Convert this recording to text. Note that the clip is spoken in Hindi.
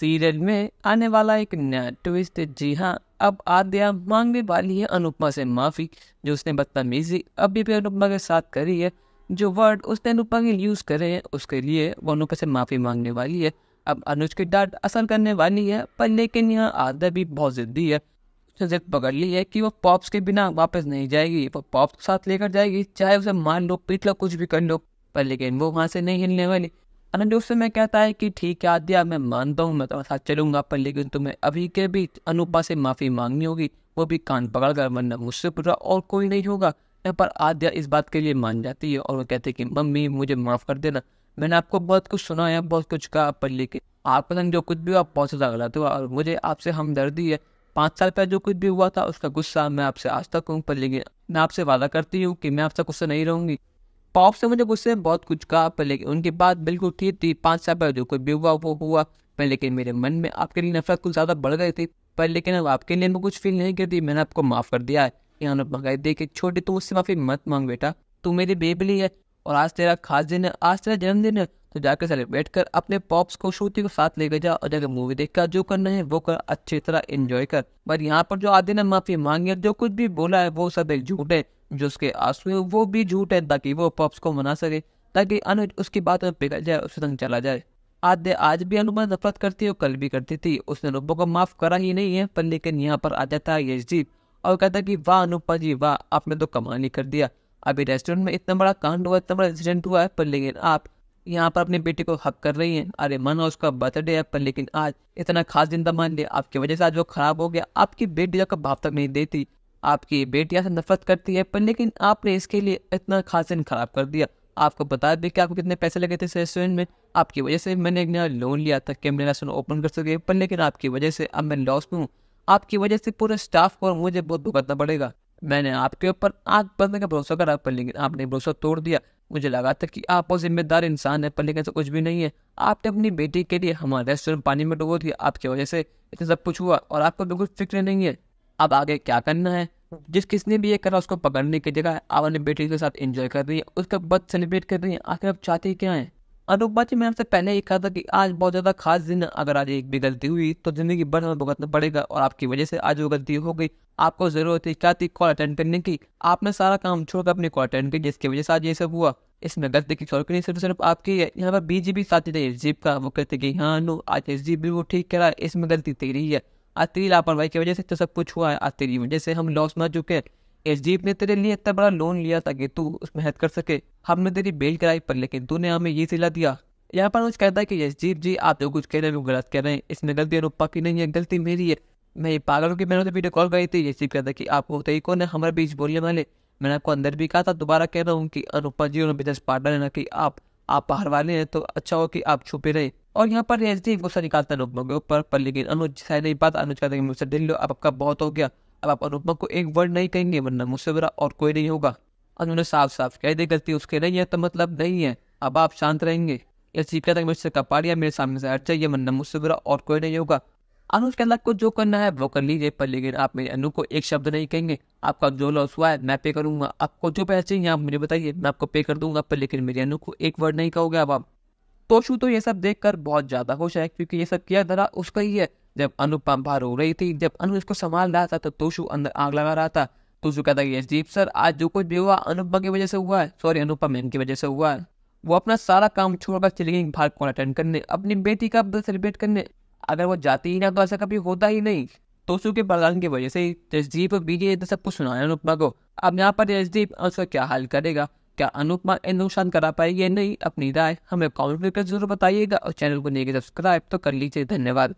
सीरियल में आने वाला एक नया ट्विस्ट। जी हाँ, अब आद्या मांगने वाली है अनुपमा से माफी, जो उसने बदतमीजी अभी भी अनुपमा के साथ करी है। जो वर्ड उसने अनुपमा के यूज करे हैं उसके लिए वो अनुपमा से माफी मांगने वाली है। अब अनुज की डांट असर करने वाली है, पर लेकिन यहाँ आद्या भी बहुत जिद्दी है। उसने जिद पकड़ ली है कि वो पॉप्स के बिना वापस नहीं जाएगी, वो पॉप्स के साथ लेकर जाएगी, चाहे उसे मार लो, पीट लो, कुछ भी कर लो, पर लेकिन वो वहां से नहीं हिलने वाली। अनुज उस समय कहता है कि ठीक है आद्या, मैं मानता हूँ, मैं तुम्हारे साथ चलूंगा, पर लेकिन तुम्हें अभी के भी अनुपमा से माफी मांगनी होगी, वो भी कान पकड़ कर, वरना मुझसे बुरा और कोई नहीं होगा। यहाँ पर आद्या इस बात के लिए मान जाती है और वो कहती है कि मम्मी मुझे माफ कर देना, मैंने आपको बहुत कुछ सुनाया, बहुत कुछ कहा, पर लेकिन आपके संग जो कुछ भी हुआ बहुत ज़्यादा गलत हुआ और मुझे आपसे हमदर्दी है। 5 साल पहले जो कुछ भी हुआ था उसका गुस्सा मैं आपसे आज तक हूँ, पर लेकिन मैं आपसे वादा करती हूँ कि मैं आपसे गुस्सा नहीं रहूंगी। पॉप से मुझे गुस्से में बहुत कुछ कहा, पर लेकिन उनकी बात बिल्कुल ठीक थी। 5 साल पहले जो कुछ भी हुआ वो हुआ, पर लेकिन मेरे मन में आपके लिए नफरत कुछ ज़्यादा बढ़ गई थी, पर लेकिन अब आपके लिए मैं कुछ फील नहीं करती, मैंने आपको माफ़ कर दिया है। यहाँ अनुपमा देख छोटी, तू मुझसे माफ़ी मत मांग बेटा, तू मेरी बेबली है और आज तेरा खास दिन है, आज तेरा जन्मदिन है, तो जाकर सेलिब्रेट कर, अपने पॉप्स को श्रुति को साथ लेकर जा और जाकर मूवी देख कर जो करना है वो कर, अच्छी तरह एंजॉय कर। पर यहाँ पर जो आदि ने माफी मांगी है, जो कुछ भी बोला है वो सब एक झूठ है, जो उसके आंसू है वो भी झूठ है, ताकि वो पॉप्स को मना सके, ताकि अनुज उसकी बात में पिघल जाए, उससे तंग चला जाए। आद्य आज भी अनुपमा से नफरत करती है और कल भी करती थी, उसने अनुपमा को माफ करा ही नहीं है, पर लेकिन यहाँ पर आ जाता है यशदीप और कहता है कि वाह अनुपमा जी वाह, आपने तो कमाल ही कर दिया। अभी रेस्टोरेंट में इतना बड़ा कांड हुआ, इतना बड़ा इंसिडेंट हुआ है, पर लेकिन आप यहाँ पर अपनी बेटी को हक कर रही हैं। अरे मानो उसका बर्थडे है, पर लेकिन आज इतना खास दिन मान लिया, आपकी वजह से आज वो खराब हो गया। आपकी बेटी का भाव तक नहीं देती, आपकी बेटियां से नफरत करती है, पर लेकिन आपने इसके लिए इतना खास दिन खराब कर दिया। आपको बता दें कि आपको कितने पैसे लगे थे इस रेस्टोरेंट में, आपकी वजह से मैंने एक नया लोन लिया था कि मेरा रेस्टोरेंट ओपन कर सके, पर लेकिन आपकी वजह से अब मैं लॉस में हूँ। आपकी वजह से पूरे स्टाफ को और मुझे बहुत भुगतना पड़ेगा। मैंने आपके ऊपर आग बंदने का भरोसा करा, पर लेकिन आपने भरोसा तोड़ दिया। मुझे लगा था कि आप बहुत जिम्मेदार इंसान है, पर लेकिन ऐसा कुछ भी नहीं है। आपने अपनी बेटी के लिए हमारा रेस्टोरेंट पानी में डुबो दिया, आपकी वजह से इतना सब कुछ हुआ और आपको बिल्कुल फिक्र नहीं है अब आगे क्या करना है। किसने भी ये करा उसको पकड़ने की जगह आप अपनी बेटी के साथ एंजॉय कर रही है, उसका बर्थ सेलिब्रेट कर रही है, आखिर आप चाहती क्या है। अनुपमा जी, मैंने आपसे पहले ही कहा था कि आज बहुत ज्यादा खास दिन है, अगर आज एक भी गलती हुई तो जिंदगी भर हमें भुगतना पड़ेगा और आपकी वजह से आज वो गलती हो गई। आपको जरूरत थी क्या थी कॉल अटेंड करने की, आपने सारा काम छोड़कर अपनी कॉल अटेंड की, जिसकी वजह से आज ये सब हुआ। इसमें गलती की सॉल्व नहीं, सिर्फ आपकी है। यहाँ पर बीजीबी साथी थे एसजीप का, वो कहते कि हाँ नो आज एसजीप भी वो ठीक कह रहा है, इसमें गलती तेरी ही है। आज तेरी लापरवाही की वजह से तो सब कुछ हुआ है, आज तेरी वजह से हम लॉस में आ चुके हैं। एसजीप ने तेरे लिए इतना बड़ा लोन लिया ताकि तू उसमें हेल्प कर सके, हमने तेरी बेल कराई, पर लेकिन तूने हमें ये सिला दिया। यहाँ पर मुझे कहता है कि यशदीप जी आप जो कुछ कह रहे हैं वो गलत कह रहे हैं, इसमें गलती अनुपमा की नहीं है, गलती मेरी है। मैं ये पागल हूँ कि मैंने उसे वीडियो कॉल करी थी। यशदीप कहता है कि आप होते ही कौन है हमारे बीच बोलने वाले। मैंने आपको अंदर भी कहा था, दोबारा कह रहा हूँ कि अनुपमा जी और बिजनेस पार्टनर है ना, कि आप बाहर वाले हैं, तो अच्छा हो कि आप छुपे रहे। और यहाँ पर यशदीप गुस्सा निकालता है अनुपमा के ऊपर, पर लेकिन अनुज सह नहीं पाता। अनुज कहता है कि मुझसे दिल लो, अब आपका बहुत हो गया, अब आप अनुपमा को एक वर्ड नहीं कहेंगे, वरना मुझसे बुरा और कोई नहीं होगा। उन्होंने साफ साफ कह दी गलती उसके नहीं है तो मतलब नहीं है, अब आप शांत रहेंगे। यह कहता है मुझसे कपाड़िया मेरे सामने से हट जाइए, वरना मुझसे बुरा और कोई नहीं होगा। अनुज के अल्लाह को जो करना है वो कर लीजिए, पर लेकिन आप मेरे अनु को एक शब्द नहीं कहेंगे। आपका जो लॉस हुआ है मैं पे करूंगा, आपको जो पैसे चाहिए आप मुझे बताइए, मैं आपको पे कर दूंगा, पर लेकिन मेरे अनु को एक वर्ड नहीं कहोगे अब आप। तोशु तो ये सब देखकर बहुत ज्यादा खुश है, क्योंकि ये सब किया धरा उसका ही है। जब अनुपमा बाहर हो रही थी, जब अनु इसको संभाल रहा था, तो तोशु अंदर आग लगा रहा था। तोशु कहता है यस दीप सर, आज जो कुछ भी हुआ अनुपमा की वजह से हुआ है, सॉरी अनुपमा मैम की वजह से हुआ है। वो अपना सारा काम छोड़कर चली गई बाहर कॉल अटेंड करने, अपनी बेटी का बर्थडे सेलिब्रेट करने। अगर वो जाती ही ना तो ऐसा कभी होता ही नहीं। तोशु के बलिदान की वजह से ही यशदीप और बीजे ने सब कुछ सुनाया अनुपमा को। अब यहाँ पर यशदीप उसका क्या हाल करेगा, क्या अनुपमा इन नुकसान करा पाएगी या नहीं, अपनी राय हमें कमेंट करके जरूर बताइएगा और चैनल को नहीं सब्सक्राइब तो कर लीजिए। धन्यवाद।